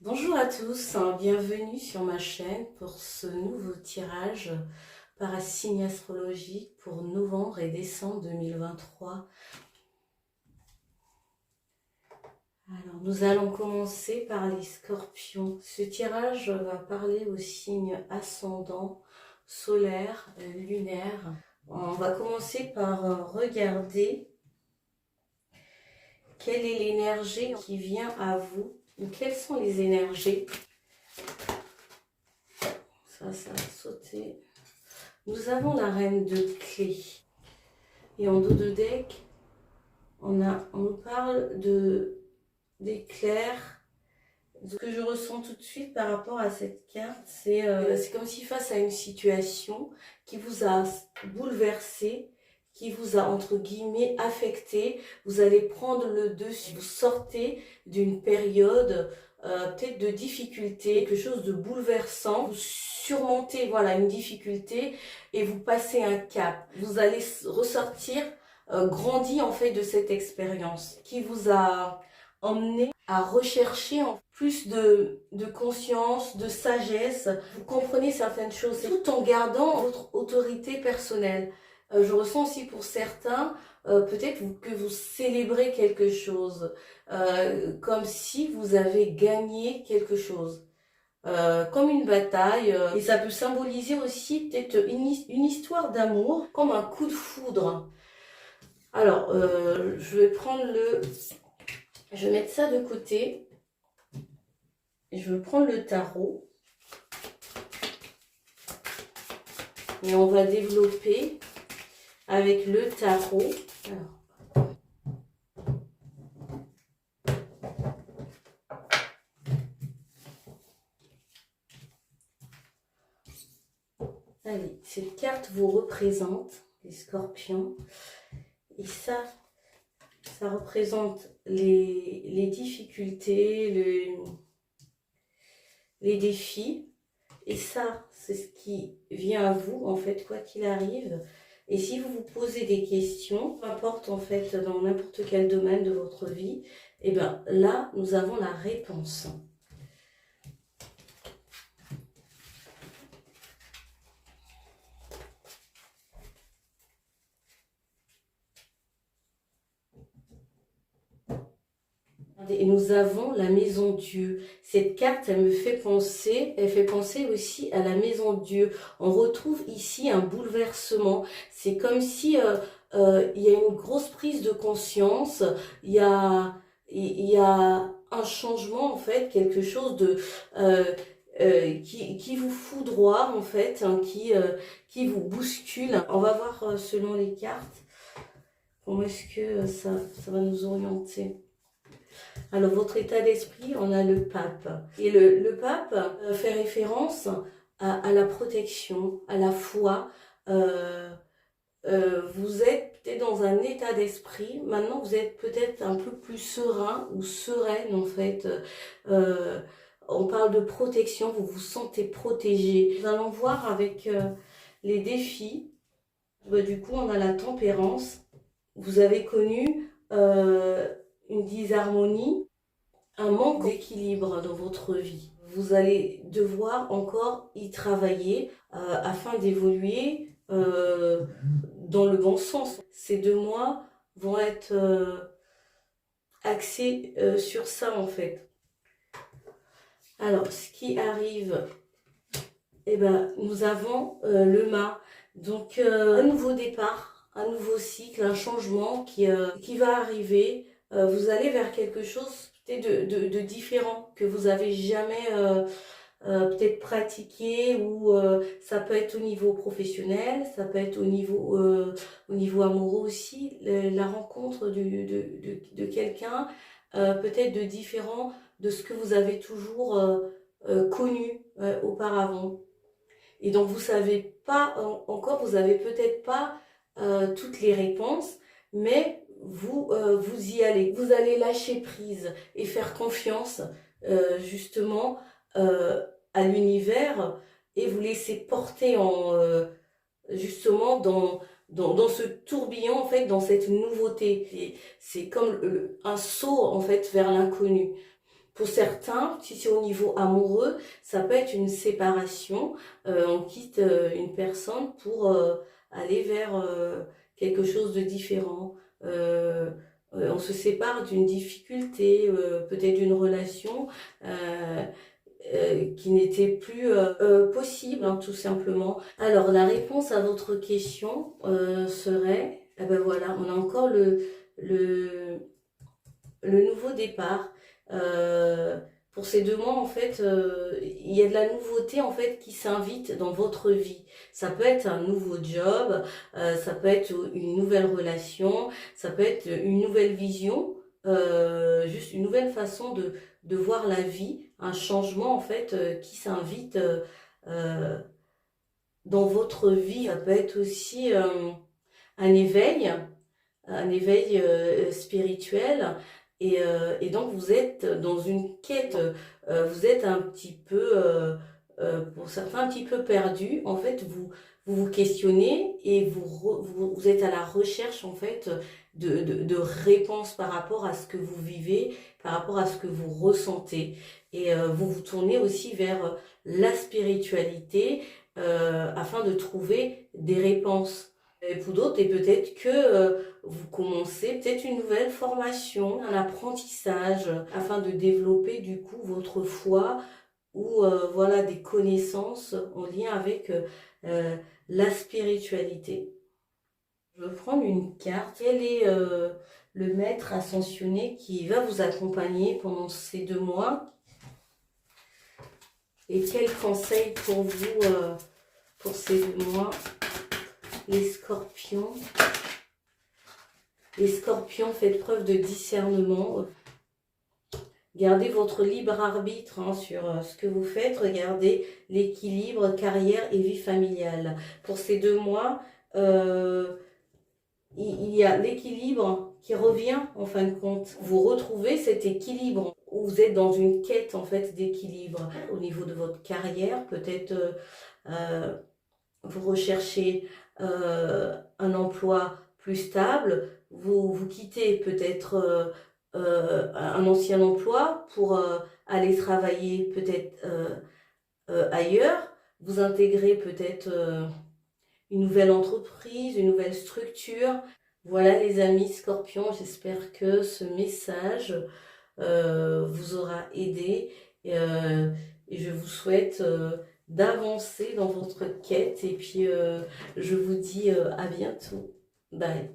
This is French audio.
Bonjour à tous, bienvenue sur ma chaîne pour ce nouveau tirage par signe astrologique pour novembre et décembre 2023. Alors nous allons commencer par les scorpions. Ce tirage va parler aux signes ascendant, solaire, lunaire. On va commencer par regarder quelle est l'énergie qui vient à vous. Quelles sont les énergies? Ça a sauté. Nous avons la reine de clés. Et en dos de deck, on nous parle d'éclairs. Ce que je ressens tout de suite par rapport à cette carte, c'est comme si face à une situation qui vous a bouleversé, qui vous a entre guillemets affecté, vous allez prendre le dessus, vous sortez d'une période peut-être de difficulté, quelque chose de bouleversant, vous surmontez voilà une difficulté et vous passez un cap. Vous allez ressortir grandi en fait de cette expérience qui vous a emmené à rechercher plus de conscience, de sagesse. Vous comprenez certaines choses tout en gardant votre autorité personnelle. Je ressens aussi pour certains, peut-être que vous célébrez quelque chose, comme si vous avez gagné quelque chose. Comme une bataille, et ça peut symboliser aussi peut-être une histoire d'amour, comme un coup de foudre. Alors, je vais mettre ça de côté. Je vais prendre le tarot. Et on va développer avec le tarot. Alors. Allez, cette carte vous représente les scorpions. Et ça représente les difficultés, les défis. Et ça, c'est ce qui vient à vous, en fait, quoi qu'il arrive. Et si vous vous posez des questions, peu importe, en fait, dans n'importe quel domaine de votre vie, et bien là, nous avons la réponse. Et nous avons la maison Dieu. Cette carte, elle fait penser aussi à la maison Dieu. On retrouve ici un bouleversement. C'est comme si il y a une grosse prise de conscience. Il y a un changement en fait, quelque chose de qui vous foudroie en fait, hein, qui vous bouscule. On va voir selon les cartes comment est-ce que ça va nous orienter. Alors, votre état d'esprit, on a le pape. Et le pape fait référence à la protection, à la foi. Vous êtes peut-être dans un état d'esprit. Maintenant, vous êtes peut-être un peu plus serein ou sereine, en fait. On parle de protection, vous vous sentez protégé. Nous allons voir avec les défis. Du coup, on a la tempérance. Vous avez connu une disharmonie, un manque d'équilibre dans votre vie. Vous allez devoir encore y travailler afin d'évoluer dans le bon sens. Ces 2 mois vont être axés sur ça en fait. Alors, ce qui arrive, nous avons le mât. Donc, un nouveau départ, un nouveau cycle, un changement qui va arriver. Vous allez vers quelque chose de différent que vous avez jamais peut-être pratiqué, ou ça peut être au niveau professionnel, ça peut être au niveau amoureux aussi, la rencontre de quelqu'un peut-être de différent de ce que vous avez toujours connu auparavant. Et donc vous savez pas encore, vous avez peut-être pas toutes les réponses, mais vous y allez. Vous allez lâcher prise et faire confiance justement à l'univers, et vous laisser porter vraiment dans ce tourbillon, en fait, dans cette nouveauté. C'est comme un saut, en fait, vers l'inconnu. Pour certains, si c'est au niveau amoureux, ça peut être une séparation. On quitte une personne pour aller vers quelque chose de différent. On se sépare d'une difficulté, peut-être d'une relation qui n'était plus possible, hein, tout simplement. Alors, la réponse à votre question serait, eh ben voilà, on a encore le, le nouveau départ. Pour ces 2 mois, en fait, il y a de la nouveauté, en fait, qui s'invite dans votre vie. Ça peut être un nouveau job, ça peut être une nouvelle relation, ça peut être une nouvelle vision, juste une nouvelle façon de voir la vie, un changement, en fait, qui s'invite dans votre vie. Ça peut être aussi un éveil, spirituel. Et donc vous êtes dans une quête, vous êtes un petit peu, pour certains, un petit peu perdu. En fait, vous questionnez et vous êtes à la recherche, en fait, de réponses par rapport à ce que vous vivez, par rapport à ce que vous ressentez. Et vous vous tournez aussi vers la spiritualité afin de trouver des réponses. Et pour d'autres, et peut-être que vous commencez peut-être une nouvelle formation, un apprentissage, afin de développer du coup votre foi ou voilà des connaissances en lien avec la spiritualité. Je vais prendre une carte. Quel est le maître ascensionné qui va vous accompagner pendant ces 2 mois? Et quel conseil pour vous pour ces 2 mois? Les scorpions. Les scorpions, faites preuve de discernement. Gardez votre libre arbitre sur ce que vous faites. Regardez l'équilibre carrière et vie familiale. Pour ces 2 mois, il y a l'équilibre qui revient en fin de compte. Vous retrouvez cet équilibre où vous êtes dans une quête en fait d'équilibre au niveau de votre carrière. Peut-être vous recherchez un emploi plus stable, vous quittez peut-être un ancien emploi pour aller travailler peut-être ailleurs, vous intégrez peut-être une nouvelle entreprise, une nouvelle structure. Voilà les amis scorpions, j'espère que ce message vous aura aidé et je vous souhaite d'avancer dans votre quête et puis je vous dis à bientôt. Bye.